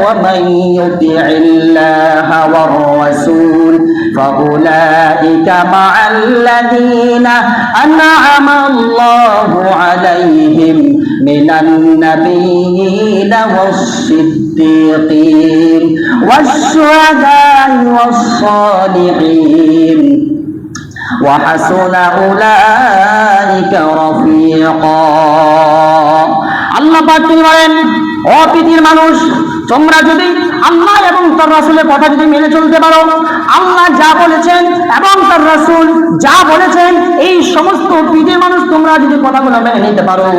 ومن يطع الله والرسول فأولئك مع الذين أنعم الله عليهم من النبيين والصديقين والشهداء والصالحين وحسن أولئك رفيقا আল্লাহ পাক তিনি বলেন, ও পৃথিবীর মানুষ, তোমরা যদি আল্লাহ এবং তার রাসূলের কথা যদি মেনে চলতে পারো, আল্লাহ যা বলেছেন এবং তার রাসূল যা বলেছেন, এই সমস্ত পৃথিবীর মানুষ তোমরা যদি কথাগুলো মেনে নিতে পারো,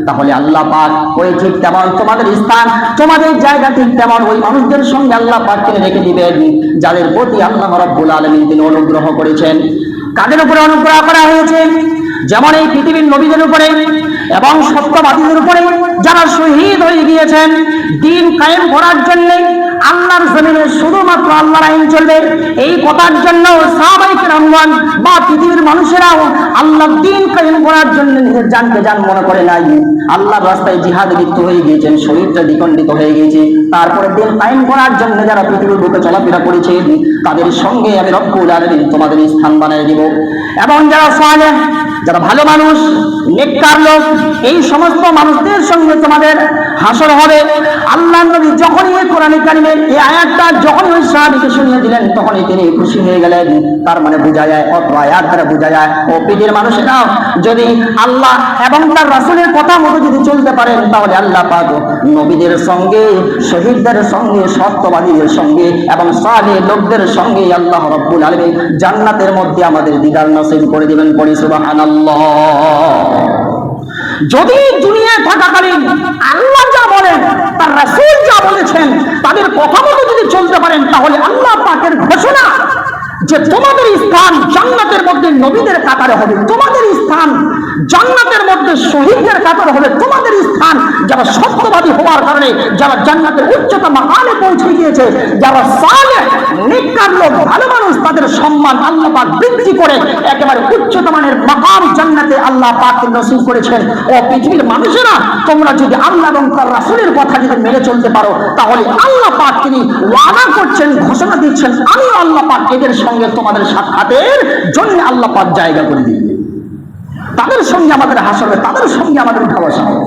তাহলে আল্লাহ পাক ওই ঠিক তেমন তোমাদের স্থান, তোমাদের জায়গা ঠিক তেমন ওই মানুষদের সঙ্গে আল্লাহ পাক তিনি রেখে দিবেন যাদের প্রতি আল্লাহ রাব্বুল আলামিন তিনি অনুগ্রহ করেছেন। কাদের উপরে অনুগ্রহ করা হয়েছে? যেমন এই পৃথিবীর নবীদের উপরে এবং সত্যবাদীদের উপরে যারা শহীদ হয়ে গিয়েছেন দ্বীন কায়েম করার জন্য। আল্লাহর জমিনে শুধুমাত্র আল্লাহর আইন চলবে, এই কথার জন্য সাহাবায়ে কেরামগণ বা পৃথিবীর মানুষেরাও আল্লাহর দ্বীন কায়েম করার জন্য নিজের জানকে জান মনে করে নাই। আল্লাহর রাস্তায় জিহাদে লিপ্ত হয়ে গিয়েছেন, শরীরটা দ্বিখণ্ডিত হয়ে গিয়েছে। তারপরে দ্বীন কায়েম করার জন্য যারা পৃথিবীর বুকে চলাফেরা করেছে, তাদের সঙ্গে আমি রব্বুল আলামিন তোমাদের স্থান বানিয়ে দিব। এবং যারা সালেহ, যারা ভালো মানুষ, নেককার লোক, এই সমস্ত মানুষদের সঙ্গে তোমাদের হাসর হবে। আল্লাহর নবী যখনই এই কোরআনে কারিমের এই আয়াতটা যখনই ওই সাহাবীকে শুনিয়ে দিলেন, তখনই তিনি খুশি হয়ে গেলেন। তার মানে বোঝা যায়, অত আয়াত দ্বারা বোঝা যায়, ও পৃথিবীর মানুষেরা যদি আল্লাহ এবং তার রাসূলের কথা মতো যদি চলতে পারেন, তাহলে আল্লাহ পাক নবীদের সঙ্গে, শহীদদের সঙ্গে, সত্যবাদীদের সঙ্গে এবং সালেহ লোকদের সঙ্গে আল্লাহ রাব্বুল আলামিন জান্নাতের মধ্যে আমাদের দিদার নসিব করে দিবেন। পড়ি সুবহানাল্লাহ। যদি দুনিয়ায় থাকাকালীন আল্লাহ যা বলেন, তার রাসূল যা বলেছেন, তাদের কথা মতো যদি চলতে পারেন, তাহলে আল্লাহ পাকের ঘোষণা যে তোমাদের স্থান জান্নাতের মধ্যে নবীদের কাতারে হবে, তোমাদের স্থান জান্নাতের মধ্যে শহীদদের কাতারে হবে, তোমাদের স্থান যারা সত্যবাদী হওয়ার কারণে যারা জান্নাতের উচ্চতম মাকামে পৌঁছে গিয়েছে, যারা সালেহ নেককার লোক, ভালো মানুষ, তাদের সম্মান আল্লাহ পাক বৃদ্ধি করে একেবারে উচ্চতম মানের মাকাম জান্নাতে আল্লাহ পাক নসিব করেছেন। ও পৃথিবীর মানুষেরা, তোমরা যদি আল্লাহ এবং তার রাসূলের কথা যদি মেনে চলতে পারো, তাহলে আল্লাহ পাক তিনি ওয়াদা করছেন, ঘোষণা দিচ্ছেন, আমি আল্লাহ পাক এদের সঙ্গে তোমাদের সাক্ষাতের জন্য আল্লাহ পাক জায়গা করে দিবে। তাদের সঙ্গে আমাদের হাসর হবে, তাদের সঙ্গে আমাদের উঠা বসা হবে।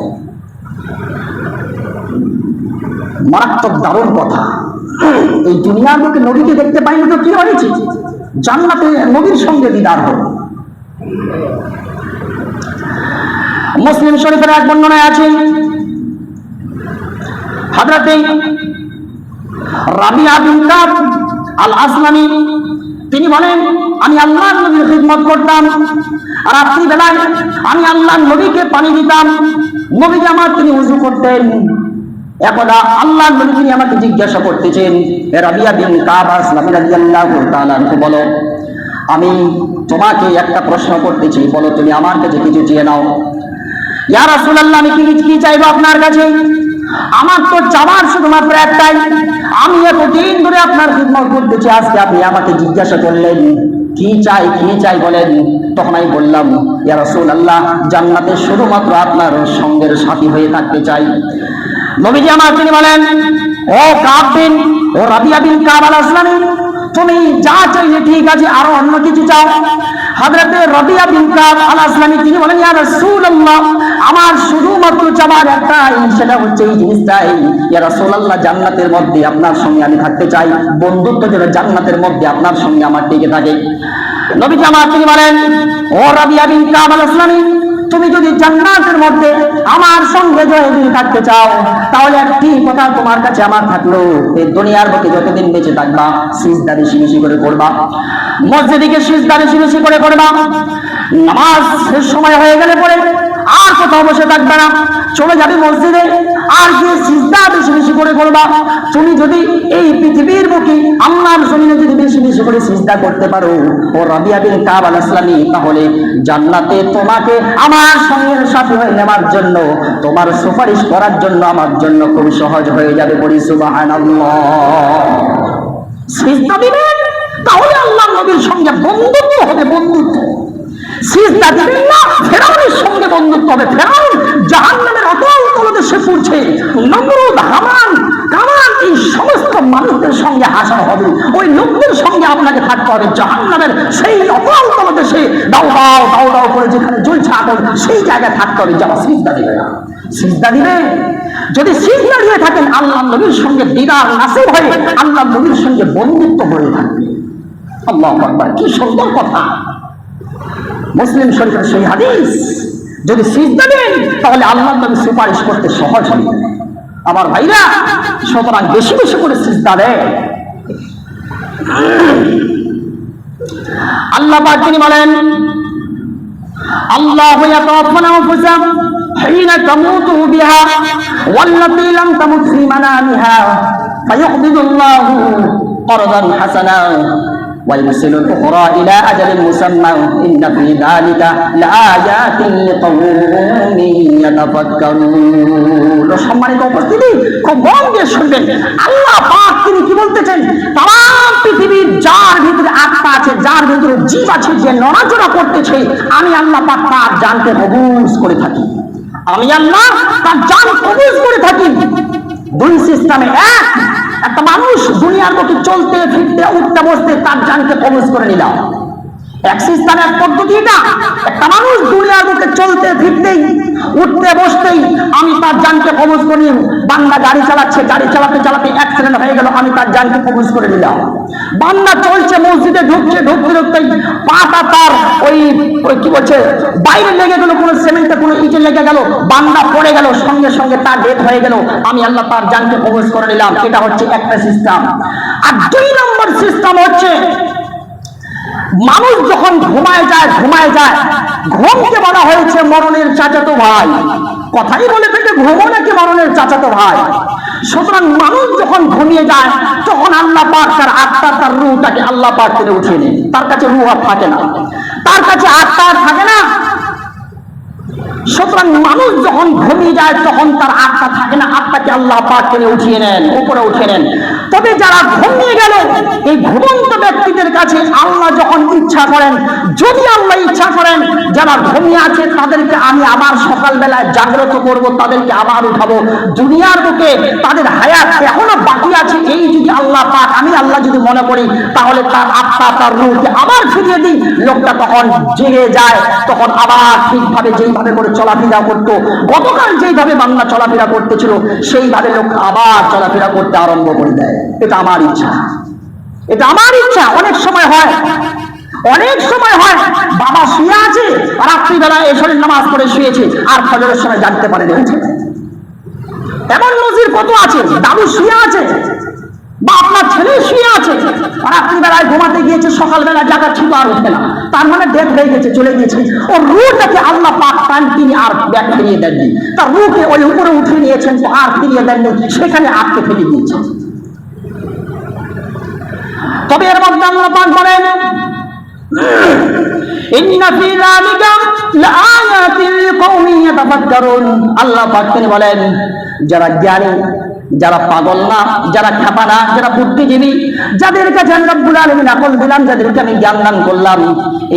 মারাত্মক দারুণ কথা। এই দুনিয়ার লোকে নবীকে দেখতে পাইনি তো কি হয়েছে? জান্নাতে নবীর সঙ্গে দিদার হবে। মুসলিম শরীফের এক বর্ণনায় আছে, হযরতে রাবিয়া বিন কাব আল আসলামী তিনি বলেন, আমি আল্লাহর নবীর খিদমত করতাম, রাত্রি বেলায় আমি আল্লাহর নবীকে পানি দিতাম, নবী আমার তিনি ওযু করতেন। একদা আল্লাহর নবী তিনি আমাকে জিজ্ঞাসা করতেছেন, রাবিয়া বিন কাব আসলামী রাদিয়াল্লাহু তাআলা আনহু, বলো, আমি তোমাকে একটা প্রশ্ন করতেছি, বলো তুমি আমার কাছে কিছু চেয়ে নাও। ইয়া রাসূলুল্লাহ, আমি কি চাইবো আপনার কাছে? আমার তো চাওয়ার শুধুমাত্র একটাই, আমি এতদিন ধরে আপনার খিদমত করতেছি, আজকে আপনি আমাকে জিজ্ঞাসা করলেন কি চাই বলেন। তখন আমি বললাম, ইয়া রাসূলুল্লাহ, জান্নাতে শুধুমাত্র আপনার সঙ্গের সাথী হয়ে থাকতে চাই। নবীজি আমার তিনি বলেন, ও কাব বিন, ও রাবিয়া বিন কাব আল আসলামী, তুমি যা চাইলে ঠিক আছে, আরো অন্য কিছু চাও। হযরতে রাবিয়া বিন কাব আল আসলামী তিনি বলেন, ইয়া রাসূলুল্লাহ, আমার শুধুমাত্র চাওয়ার একটাই, সেটা হচ্ছে এই জিনিসটাই, ইয়া রাসূলুল্লাহ, জান্নাতের মধ্যে আপনার সঙ্গে আমি থাকতে চাই, বন্ধুত্ব যেন জান্নাতের মধ্যে আপনার সঙ্গে আমার টিকে থাকে। নবীজি আমার তিনি বলেন, ও রাবিয়া বিন কাব আল আসলামী, তুমি যদি জান্নাতের মধ্যে আমার সঙ্গে যদি থাকতে চাও, তাহলে একটি কথা তোমার কাছে আমার থাকলো, এই দুনিয়ার বুকে যতদিন বেঁচে থাকবা, সিজদা বেশি বেশি করে করবা, মসজিদে গিয়ে সিজদা বেশি বেশি করে করবা, নামাজ শেষ সময় হয়ে গেলে পরে আর কোথাও বসে থাকবে না, চলে যাবে মসজিদে, আর গিয়ে সিজদা বেশি বেশি করে করবা। তুমি যদি এই পৃথিবীর বুকে আল্লাহর জমিনে যদি বেশি বেশি করে সিজদা করতে পারো, ও রাবিয়া বিন কাব আল আসলামী, তাহলে জান্নাতে তোমাকে আমার সঙ্গের সাথী হয়ে নেওয়ার জন্য, তোমার সুপারিশ করার জন্য আমার জন্য খুব সহজ হয়ে যাবে। পড়ি সুবহানাল্লাহ। সিজদা দিবেন, তাহলে আল্লাহর নবীর সঙ্গে বন্ধুত্ব হবে, বন্ধুত্ব। সিজদা দিবেন না, ফেরাউনের সঙ্গে বন্ধুত্ব হবে। ফেরাউন জাহান্নামের অতল তলদেশে পড়ছে, নমরুদ, হামান, কামান, এই সমস্ত মানুষদের সঙ্গে হাসর হবে। ওই লোকদের সঙ্গে আপনাকে থাকতে হবে জাহান্নামের সেই অতল তলদেশে, দাও দাও দাও দাও করে যেখানে জ্বলছে আগুন, সেই জায়গায় থাকতে হবে। যারা সিজদা দিবে না, সিজদা দিবে, যদি সিজদা দিয়ে থাকেন আল্লাহ নবীর সঙ্গে দিদার নাসিব হয়ে আল্লাহ নবীর সঙ্গে বন্ধুত্ব হয়ে থাকবে। আল্লাহু আকবার, কি সুন্দর কথা। মুসলিম শরীফের সেই হাদিস, যদি সিজদা দেন তাহলে আল্লাহ নবী সুপারিশ করতে সহজ হবে। আমার ভাইরা, সুতরাং বেশি বেশি করে সিজদা দেন। আল্লাহ পাক তিনি বলেন, আল্লাহু ইয়াতাওয়াফাল আনফুসা হিনা তামুতু বিহা ওয়াল্লাতী লাম তামুত ফী মানামিহা ফায়াকবিদুল্লাহু করদান হাসানা ويرسل الأخرى إلى أجل مسمى إن في ذلك لآيات لقوم يتفكرون। সম্মানিত উপস্থিতি, খুব মন দিয়ে শুনবেন। আল্লাহ পাক তিনি কি বলতেছেন, তাম পৃথিবীর যার ভিতরে আত্মা আছে, যার ভিতরে জীব আছে, যে নড়াচড়া করতেছে, আমি আল্লাহ পাক তার জানকে কবুজ করে থাকি। আমি আল্লাহ তার জান কবুজ করে থাকি। দুই সিস্টেমে, একটা মানুষ দুনিয়ার মধ্যে চলতে ফিরতে উঠতে বসতে তার জানকে কবজ করে নিলাম। এক সিস্টেমে, এক পদ্ধতি এটা। একটা মানুষ দুনিয়ার মধ্যে চলতে ফিরতেই উঠতে বসতেই আমি তার জানকে কবজ করে নিলাম। বান্দা গাড়ি চালাচ্ছে, গাড়ি চালাতে চালাতে অ্যাক্সিডেন্ট হয়ে গেল, আমি তার জানকে কবজ করে নিলাম। বান্দা চলছে, মসজিদে ঢুকছে, ঢুকতে ঢুকতেই পাটা তার ওই কি বলছে বাইরে লেগে গেল, কোনো সিমেন্টে কোনো ইটে লেগে গেল, বান্দা পড়ে গেল, সঙ্গে সঙ্গে তার ডেথ হয়ে গেল, আমি আল্লাহ তার জানকে কবজ করে নিলাম। এটা হচ্ছে একটা সিস্টেম। আর দুই নম্বর সিস্টেম হচ্ছে, মানুষ যখন ঘুমায় যায়, ঘুমকে বলা হয়েছে মরণের চাচাতো ভাই। কথাই বলে থেকে ঘুমো নাকি মরণের চাচাতো ভাই। সুতরাং মানুষ যখন ঘুমিয়ে যায় তখন আল্লাহ পাক তার আত্মা, তার রূহটাকে আল্লাহ পাক টেনে উঠিয়ে নেন। তার কাছে রূহ আর থাকে না, তার কাছে আত্মা আর থাকে না। সুতরাং মানুষ যখন ঘুমিয়ে যায় তখন তার আত্মা থাকে না, আত্মাকে আল্লাহ পাক টেনে উঠিয়ে নেন, উপরে উঠিয়ে নেন। তবে যারা ঘুমিয়ে গেল, এই ঘুমন্ত ব্যক্তিদের কাছে আল্লাহ যখন ইচ্ছা করেন, যদি আল্লাহ ইচ্ছা করেন, যারা ঘুমিয়ে আছে তাদেরকে আমি আবার সকালবেলায় জাগ্রত করব, তাদেরকে আবার উঠাবো। দুনিয়ার বুকে তাদের হায়াত এখনো বাকি আছে, এই যদি আল্লাহ পাক, আমি আল্লাহ যদি মনে করি, তাহলে তার আত্মা, তার রূহকে আবার ফিরিয়ে দিই। লোকটা তখন জেগে যায়, তখন আবার ঠিকভাবে যেইভাবে করে চলাফেরা করতো, গতকাল যেইভাবে বান্দা চলাফেরা করতেছিল সেইভাবে লোক আবার চলাফেরা করতে আরম্ভ করে দেয়। এটা আমার ইচ্ছা, এটা আমার ইচ্ছা। অনেক সময় হয়, বাবা শুয়ে আছে, রাত্রিবেলায় এশারের নামাজ পড়ে শুয়েছে, আর ফজরের সময় জানতে পারে না উঠে। এমন নজির কত আছে। দাদু শুয়ে আছে বা আপনার ছেলে শুয়ে আছে, রাত্রিবেলায় ঘুমাতে গিয়েছে, সকালবেলা জাগা ছিল আর উঠে না, তার মানে ডেথ হয়ে গেছে, চলে গিয়েছে। ওর রূহটাকে আল্লাহ পাক পান তিনি আর ব্যাক ফিরিয়ে দেননি, তার রূহকে ওই উপরে উঠিয়ে নিয়েছেন, তো আর ফিরিয়ে দেননি, সেখানে আটকে ফেলে দিয়েছেন। তবে এর মধ্যে আল্লাহ পাক বলেন, ইন্না ফি যালিকা লাআয়াতিন লিকাওমিন ইয়াতাফাক্কারুন। আল্লাহ পাক তিনি বলেন, যারা জ্ঞানী, যারা পাগল না, যারা খাপা না, যারা বুদ্ধিজীবী, যাদের কাছে রব্বুল আলামিন আকল দিলাম, যাদেরকে আমি জ্ঞান দান করলাম,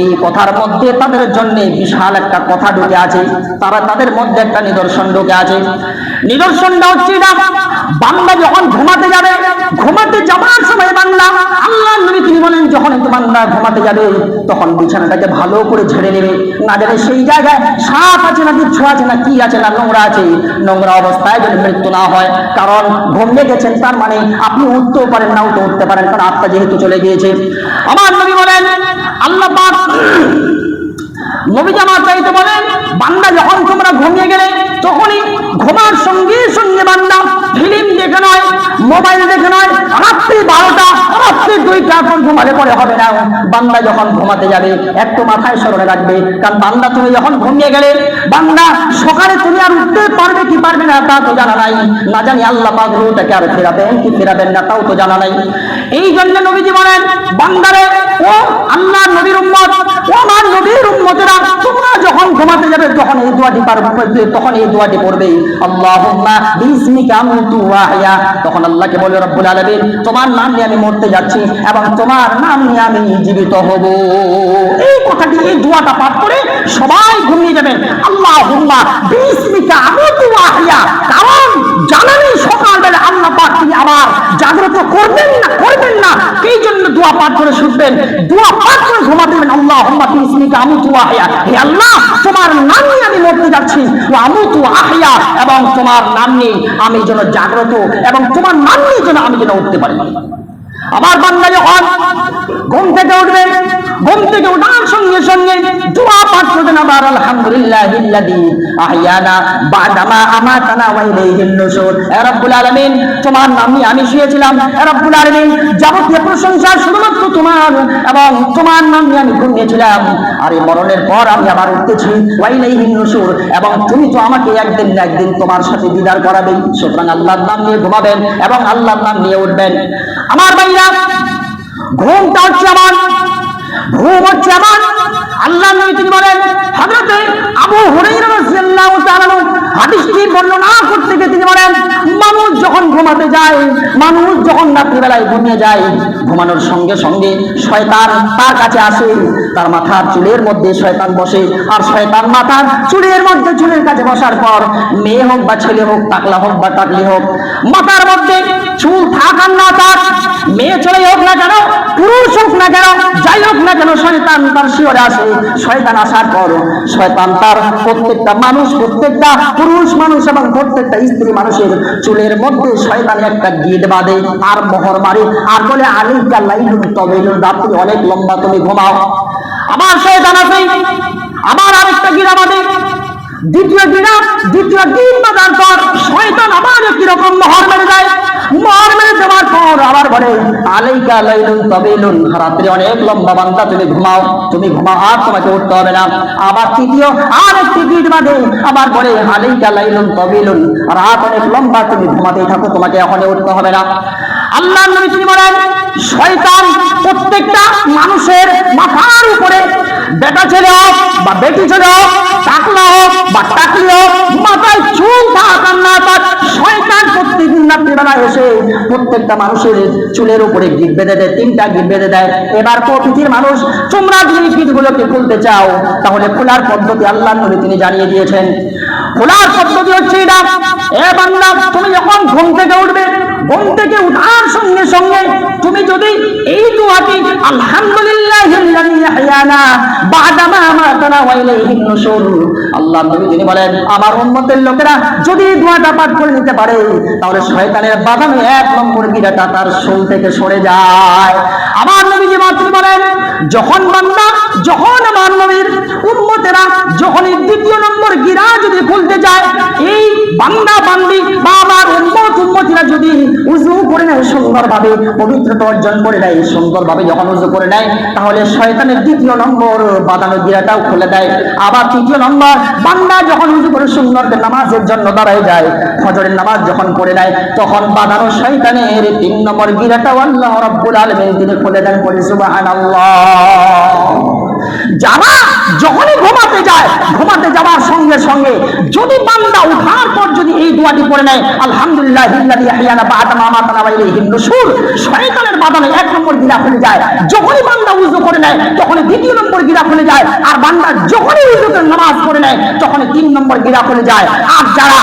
এই কথার মধ্যে তাদের জন্য বিশাল একটা কথা ঢুকে আছে। তাদের মধ্যে একটা নিদর্শন ঢুকে আছে। নিদর্শনটা হচ্ছে না, বান্দা যখন ঘুমাতে যাবে, ঘুমাতে যাওয়ার সময় বান্দা, আল্লাহ নবী তিনি বলেন, যখন একটু বান্দা ঘুমাতে যাবে তখন বিছানাটাকে ভালো করে ঝেড়ে নেবে, না জানে সেই জায়গায় সাপ আছে না বিচ্ছু আছে না কি আছে না নোংরা আছে, নোংরা অবস্থায় যদি মৃত্যু না হয়। কারণ ঘুমিয়ে গেছেন, তার মানে আপনি উঠতেও পারেন, নাও তো উঠতে পারেন, কারণ আত্মা যেহেতু চলে গিয়েছে। আমার নবী বলেন, আল্লাহ পাক নবী জামাত চাইতে বলেন, বান্দা যখন তোমরা ঘুমিয়ে গেলে, তখনই ঘুমার সঙ্গে সঙ্গে বান্দা ফিল্ম দেখে নয়, মোবাইল দেখে নয়, রাত্রি 12টা, রাত্রি 2টা পর ঘুমালে পরে হবে না। বান্দা যখন ঘুমাতে যাবে একটু মাথায় স্মরণে রাখবে, কারণ বান্দা তুমি যখন ঘুমিয়ে গেলে, বান্দা সকালে তুমি আর উঠতে পারবে কি পারবে না তা তো জানা নাই, না জানি আল্লাহ পাক রূহটাকে আর ফেরাবেন কি ফেরাবেন না তাও তো জানা নাই। এই জন্য নবীজি বলেন, বান্দারে, ও আল্লাহ নবীর উম্মত, ও আমার নবীর উম্মতেরা, তোমরা যখন ঘুমাতে যাবে তখন এই দোয়াটি পারবে, তখন এই দোয়াটি পড়বে, আল্লাহুম্মা বিসমিকা আমুতু ওয়া আহয়া। তখন আল্লাহকে বলে, রব্বুল আলামিন, তোমার নাম নিয়ে আমি মরতে যাচ্ছি, এবং তোমার নাম নিয়ে আমি জীবিত হব। এই কথাটি, এই দোয়াটা পাঠ করে সবাই ঘুমিয়ে যাবেন। আল্লাহুম্মা বিসমিকা আমুতু ওয়া আহইয়া। কারণ জানেনই সকালবেলা আল্লাহ পাক তিনি আবার জাগ্রত করবেন না, এই জন্য দোয়া পাঠ করে শুনবেন, দোয়া পাঠ করে ঘুমাতে দেবেন। আল্লাহুম্মা বিসমিকা আমুতু ওয়া আহইয়া, হে আল্লাহ তোমার নাম নিয়ে আমি মরতে যাচ্ছি, ওয়া আমুতু ওয়া আহইয়া, এবং তোমার নাম নিয়ে আমি যেন জাগ্রত এবং তোমার নাম নিয়ে যেন আমি যেন উঠতে পারি। আমার বান্দা যখন ঘুম থেকে উঠবে, ঘুম থেকে ওঠার সঙ্গে সঙ্গে দোয়া পাঠ করবেন আবার আলহামদুলিল্লাহিল্লাযী আহইয়ানা বা'দামা আমাতানা ওয়া ইলাইহিন নুশুর। হে রব্বুল আলামিন, তোমার নাম নিয়ে আমি শুয়েছিলাম। হে রব্বুল আলামিন, যাবতীয় প্রশংসা শুধুমাত্র তোমার, এবং তোমার নাম নিয়ে আমি ঘুমিয়েছিলাম, আর এই মরণের পর আমি আবার উঠতেছি। ওয়া ইলাইহিন নুশুর, এবং তুমি তো আমাকে একদিন না একদিন তোমার সাথে দিদার করাবেই। সুতরাং আল্লাহর নাম নিয়ে ঘুমাবেন এবং আল্লাহর নাম নিয়ে উঠবেন। আমার ভাইরা, ঘুমটা হচ্ছে আমার, ঘুম হচ্ছে আমার। আল্লাহ নবী তিনি বলেন, হযরতে আবু হুরায়রা রাদিয়াল্লাহু তাআলা হাদিসটি বর্ণনা করতে গিয়ে তিনি বলেন, মানুষ যখন ঘুমাতে যায়, মানুষ যখন রাত্রিবেলায় ঘুমিয়ে যায়, ঘুমানোর সঙ্গে সঙ্গে শয়তান তার কাছে আসে। তার মাথার চুলের মধ্যে শয়তান বসে, আর শয়তান মাথার চুলের মধ্যে, চুলের কাছে বসার পর মেয়ে হোক বা ছেলে হোক, টাকলা হোক বা টাকলি হোক, মাথার মধ্যে চুল থাক আর না থাক, মেয়ে ছেলে হোক না কেন, পুরুষ হোক না কেন, যাই হোক না কেন, শয়তান তার শিয়রে আসে। শয়তান আসার পর শয়তান তার প্রত্যেকটা মানুষ, প্রত্যেকটা পুরুষ মানুষ এবং প্রত্যেকটা স্ত্রী মানুষের চুলের মধ্যে শয়তান একটা গিট বাঁধে আর মোহর মারে, আর বলে আলাইকা লাইলুন তাওয়িলুন, রাত্রি অনেক লম্বা, তুমি ঘুমাও। আবার শয়তান আসে, আবার আরেকটা গিরা বাঁধে, দ্বিতীয় দিন বাঁধার পর শয়তান আবার একই রকম মোহর মেরে দেয়। মোহর মেরে দেওয়ার পর আবার বলে আলাইকা লাইলুন তাওয়িলুন, রাত্রি অনেক লম্বা বান্দা, তুমি ঘুমাও, তুমি ঘুমাও, আর তোমাকে উঠতে হবে না। আবার তৃতীয় আরেকটি গিট বাঁধে, আবার বলে আলাইকা লাইলুন তাওয়িলুন, রাত অনেক লম্বা, তুমি ঘুমাতেই থাকো, তোমাকে এখনই উঠতে হবে না। আল্লাহর নবী তিনি বলেন, শয়তান প্রত্যেকটা মানুষের মাথার উপরে, বেটা ছেলে হোক বা বেটি ছেলে হোক, টাকলা হোক বা টাকলি হোক, মাথায় চুল থাক আর না থাক, শয়তান প্রত্যেকদিন রাত্রিবেলা এসে প্রত্যেকটা মানুষের চুলের উপরে গিট বেঁধে দেয়, 3টা গিট বেঁধে দেয়। এবার প্রকৃতির মানুষ, তোমরা যদি গিটগুলোকে খুলতে চাও, তাহলে খোলার পদ্ধতি আল্লাহর নবী তিনি জানিয়ে দিয়েছেন। খোলার পদ্ধতি হচ্ছে এটা, এ বান্দা, তুমি যখন ঘুম থেকে উঠবে, ঘুম থেকে উঠার সঙ্গে সঙ্গে তুমি যদি এই দোয়াটি আলহামদুলিল্লাহিল্লাযী আহইয়ানা বা'দামা আমাতানা ওয়া ইলাইহিন নুশুর, আল্লাহর নবী তিনি বলেন, আমার উম্মতের লোকেরা যদি এই দোয়াটা পাঠ করে নিতে পারে, তাহলে শয়তানের বাঁধানো 1 নম্বর গিরাটা তার শরীর থেকে সরে যায়। আমার নবীজি তিনি বলেন, যখন বান্দা, যখন আমার নবীর উম্মতেরা যখন এই 2য় নম্বর গিরা যদি খুলতে যায়, এই বান্দা বান্দি বা আমার উম্মতিরা যদি উযু করে নেয় সুন্দরভাবে, পবিত্রতা অর্জন করে নেয় সুন্দরভাবে, যখন উযু করে নেয়, তাহলে শয়তানের 2য় নম্বর বাঁধানো গিরাটাও খুলে দেয়। আবার 3য় নম্বর, বান্দা যখন উযু করে সুন্দর নামাজের জন্য দাঁড়ায় যায়, ফজরের নামাজ যখন পড়ে নেয়, তখন বাঁধানো শয়তানের 3 নম্বর গিরাটাও আল্লাহ রাব্বুল আলামিন তিনি খুলে দেন। বলি সুবহানাল্লাহ। যারা যখনই ঘুমাতে যায়, ঘুমাতে যাওয়ার সঙ্গে সঙ্গে যদি বান্দা উঠার পর যদি এই দোয়াটি পড়ে নেয়, আলহামদুলিল্লাহিল্লাযী আহইয়ানা বা'দামা আমাতানা ওয়া ইলাইহিন নুশুর, শয়তানের বাঁধানো 1 নম্বর গিরা খুলে যায়। যখনই বান্দা উযু করে নেয়, তখনই 2য় নম্বর গিরা খুলে যায়। আর বান্দা যখনই উযু করে নামাজ পড়ে নেয়, তখনই 3 নম্বর গিরা খুলে যায়। আর যারা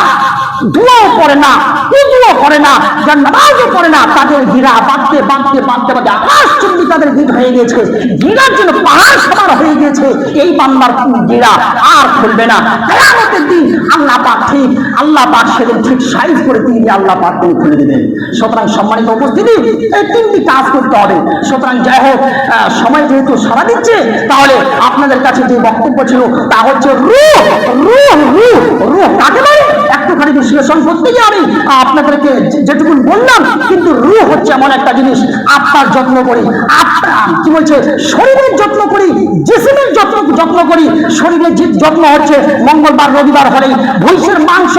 দোয়াও করে না, উযুও করে না, যারা নামাজও পড়ে না, তাদের গিরা বাঁধতে বাঁধতে বাঁধতে বাঁধতে আকাশচুম্বী তাদের গিট হয়ে গেছে, গিরার জন্য পাহাড় সমান হয়ে গেছে। এই বান্দার গিরা আর খুলবে না। কিয়ামতের দিন আল্লাহ পাক সেদিন ঠিক সাইজ করে তিনি আল্লাহ পাক তিনি খুলে দিবেন। সুতরাং সম্মানিত উপস্থিতি, এই 3টি কাজ করতে হবে। সুতরাং যাই হোক, সময় যেহেতু সারা দিচ্ছে, তাহলে আপনাদের কাছে যে বক্তব্য ছিল তা হচ্ছে রূহ কাকে বলে একটুখানি বিশ্লেষণ করতে গিয়ে আমি আপনাদেরকে যেটুকু বললাম, কিন্তু রূহ হচ্ছে এমন একটা জিনিস, আত্মার যত্ন করি, আত্মা কি বলছে, শরীরের যত্ন করি, জিসিমের যত্ন করি। শরীরের যত্ন হচ্ছে মঙ্গলবার রবিবার হলেই ভৈষের মাংস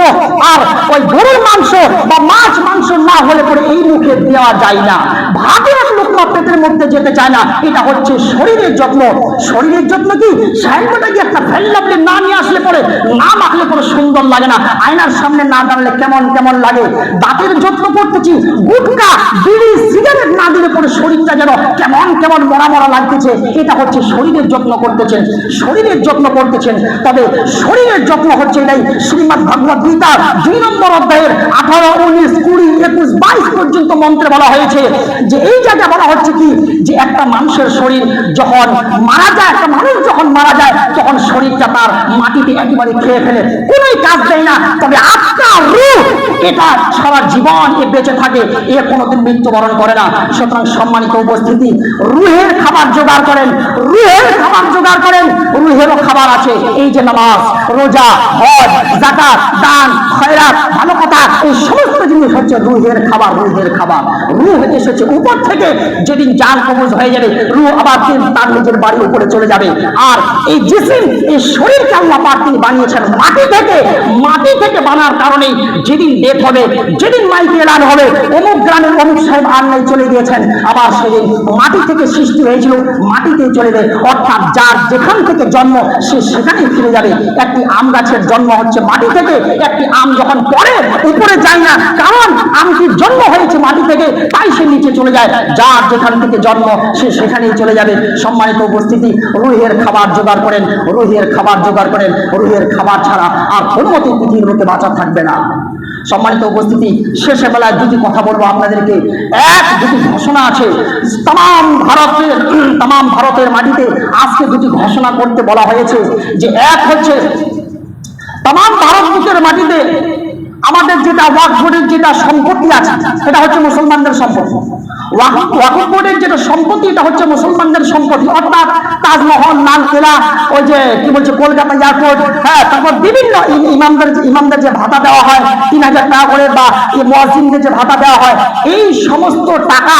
আর ওই গরুর মাংস বা মাছ মাংস না হলে পরে এই মুখে দেওয়া যায় না, ভাতের এক লোকমা পেটের মধ্যে যেতে চায় না। এটা হচ্ছে শরীরের যত্ন। শরীরের যত্ন কি, সাইনবোর্ডে কি একটা ফেললাবলি না নিয়ে আসলে পরে, না মাখলে পরে সুন্দর লাগে না, আয়নার সামনে না দাঁড়ালে কেমন কেমন লাগে। দাঁতের যত্ন করতেছি, গুটকা বিড়ি সিগারেট না দিলে করে শরীরটা যেন কেমন কেমন মরা মরা লাগতেছে, এটা হচ্ছে শরীরের যত্ন করতেছেন, শরীরের যত্ন করতেছেন। তবে শরীরের যত্ন হচ্ছে এটাই শ্রীমদ্ ভগবদ গীতা 2 নম্বর অধ্যায়ের 18, 19, 20, 21, 22 পর্যন্ত মন্ত্রে বলা হয়েছে যে এই জায়গায় বলা হচ্ছে কি যে একটা মানুষের শরীর যখন মারা যায়, একটা মানুষ যখন মারা যায় তখন শরীরটা তার মাটিতে একেবারে খেয়ে ফেলে, কোনোই কাজ দেয় না। তবে আত্মা রূহ এটা সারা জীবন এ বেঁচে থাকে, এ কোনোদিন মৃত্যুবরণ করে না। সুতরাং সম্মানিত উপস্থিতি, রুহের খাবার জোগাড় করেন, রুহের খাবার জোগাড় করেন। রুহেরও খাবার আছে, এই যে নামাজ, রোজা, হজ, যাকাত, দান, খয়রাত, ভালো কথা, এই সমস্ত জিনিস হচ্ছে রুহের খাবার। রুহের খাবার, রুহ এসেছে উপর থেকে, যেদিন জান কবজ হয়ে যাবে রুহ আবার তার নিজের বাড়ির উপরে চলে যাবে। আর এই জিসিম, এই শরীরকে আল্লাহ পাক তিনি বানিয়েছেন মাটি থেকে। মাটি থেকে বানার কারণে যেদিন ডেথ হবে, যেদিন মাইকে এলান হবে অমুক গ্রামের অমুক সাহেব আর নাই চলে গিয়েছেন, আবার সেদিন মাটি থেকে সৃষ্টি হয়েছিল মাটিতেই চলে যাবে। অর্থাৎ যার যেখান থেকে জন্ম সে সেখানেই ফিরে যাবে। একটি আম গাছের জন্ম হচ্ছে মাটি থেকে, একটি আম যখন পড়ে উপরে যায় না, কারণ আমটির জন্ম হয়েছে মাটি থেকে, তাই সে নিচে চলে যায়। যার যেখান থেকে জন্ম সে সেখানেই চলে যাবে। সম্মানিত উপস্থিতি, রুহের খাবার জোগাড় করেন, রুহের খাবার জোগাড় করেন। রুহের খাবার ছাড়া আর কোনো মতে পৃথিবীর লোকে বাঁচা থাকবে না। সম্মানিত উপস্থিতি, শেষে বেলায় দুটি কথা বলবো আপনাদেরকে। দুটি ঘোষণা আছে তাম ভারতের মাটিতে আজকে দুটি ঘোষণা করতে বলা হয়েছে। যে এক হচ্ছে তাম ভারতের মাটিতে আমাদের যেটা ওয়াকফ বোর্ডের যেটা সম্পত্তি আছে এটা হচ্ছে মুসলমানদের সম্পত্তি। ওয়াকফ বোর্ডের যেটা সম্পত্তি এটা হচ্ছে মুসলমানদের সম্পত্তি। অর্থাৎ তাজমহল, লালকেল্লা, ওই যে কি বলছে কলকাতা এয়ারপোর্ট, হ্যাঁ, তারপর বিভিন্ন ইমামদের যে ভাতা দেওয়া হয় 3000 টাকা করে, বা মুয়াজ্জিনদের যে ভাতা দেওয়া হয়, এই সমস্ত টাকা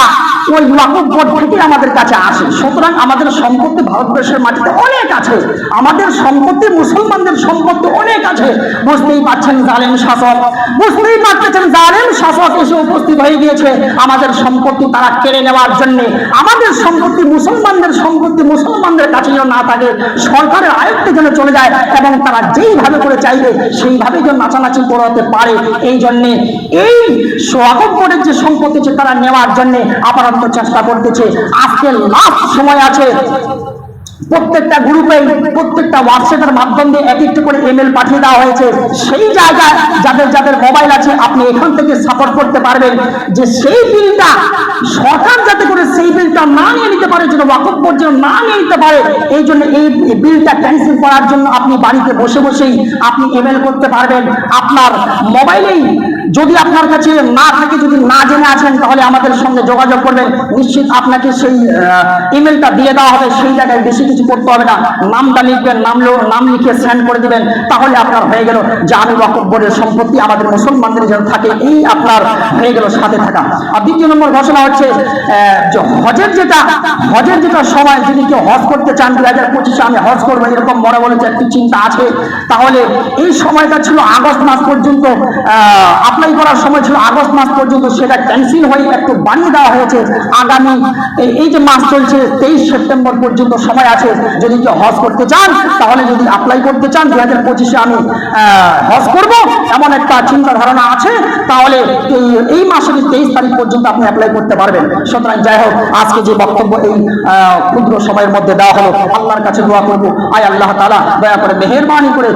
ওই ওয়াকফ বোর্ড থেকে আমাদের কাছে আসে। সুতরাং আমাদের সম্পত্তি ভারতবর্ষের মাটিতে অনেক আছে, আমাদের সম্পত্তি মুসলমানদের সম্পত্তি অনেক আছে। বুঝতেই পারছেন জালেম শাসক, বুঝতেই পারতেছেন জালেম শাসক এসে উপস্থিত হয়ে গিয়েছে আমাদের সম্পত্তি তারা কেড়ে নেওয়ার জন্য। আমাদের সম্পত্তি মুসলমানদের সম্পত্তি মুসলমানদের কাছে যেন না থাকে, সরকারের আয়ত্তে যেন চলে যায়, এবং তারা যেইভাবে করে চাইবে সেইভাবে যেন নাচানাচি করাতে পারে। এই জন্যে এই ওয়াকফ বোর্ডের যে সম্পত্তি আছে তারা নেওয়ার জন্য আপাতত চেষ্টা করতেছে। আজকে লাস্ট সময় আছে, প্রত্যেকটা গ্রুপে প্রত্যেকটা হোয়াটসঅ্যাপের মাধ্যম দিয়ে এক একটি করে ইমেল পাঠিয়ে দেওয়া হয়েছে। সেই জায়গায় যাদের যাদের মোবাইল আছে আপনি এখান থেকে সাপোর্ট করতে পারবেন যে সেই বিলটা সরকার যাতে করে সেই বিলটা না নিয়ে নিতে পারে, যেন ওয়াকফ বোর্ড যেন না নিয়ে নিতে পারে। এই জন্য এই বিলটা ক্যান্সেল করার জন্য আপনি বাড়িতে বসে বসেই আপনি ইমেল করতে পারবেন আপনার মোবাইলেই। যদি আপনার কাছে না থাকে, যদি না জেনে আছেন, তাহলে আমাদের সঙ্গে যোগাযোগ করবেন, নিশ্চিত আপনাকে সেই ইমেলটা দিয়ে দেওয়া হবে। সেই জায়গায় বেশি কিছু করতে হবে না, নামটা লিখবেন, নাম লিখে সেন্ড করে দিবেন, তাহলে আপনার হয়ে গেল যে আমি ওয়াকফ বোর্ডের সম্পত্তি আমাদের মুসলমানদের যেন থাকে, এই আপনার হয়ে গেল সাথে থাকা। আর দ্বিতীয় নম্বর ঘোষণা হচ্ছে হজের যেটা সময়, যদি কেউ হজ করতে চান 2025-এ আমি হজ করবো এরকম মনে বলে যে একটি চিন্তা আছে, তাহলে এই সময়টা ছিল আগস্ট মাস পর্যন্ত, অ্যাপ্লাই করার সময় ছিল আগস্ট মাস পর্যন্ত, সেটা ক্যান্সেল হয়ে একটু বাড়িয়ে দেওয়া হয়েছে। আগামী এই যে মাস চলছে 23 সেপ্টেম্বর পর্যন্ত সময় আছে। যদি কেউ হজ করতে চান, তাহলে যদি অ্যাপ্লাই করতে চান 2025-এ আমি হজ করব এমন একটা চিন্তা ধারণা আছে, তাহলে এই মাসের 23 তারিখ পর্যন্ত আপনি অ্যাপ্লাই করতে পারবেন। সুতরাং যাই হোক, আজকে যে বক্তব্য এই ক্ষুদ্র সময়ের মধ্যে দেওয়া হলো, আল্লাহর কাছে দোয়া করবো, আয় আল্লাহ তাআলা দয়া করে মেহেরবানি করে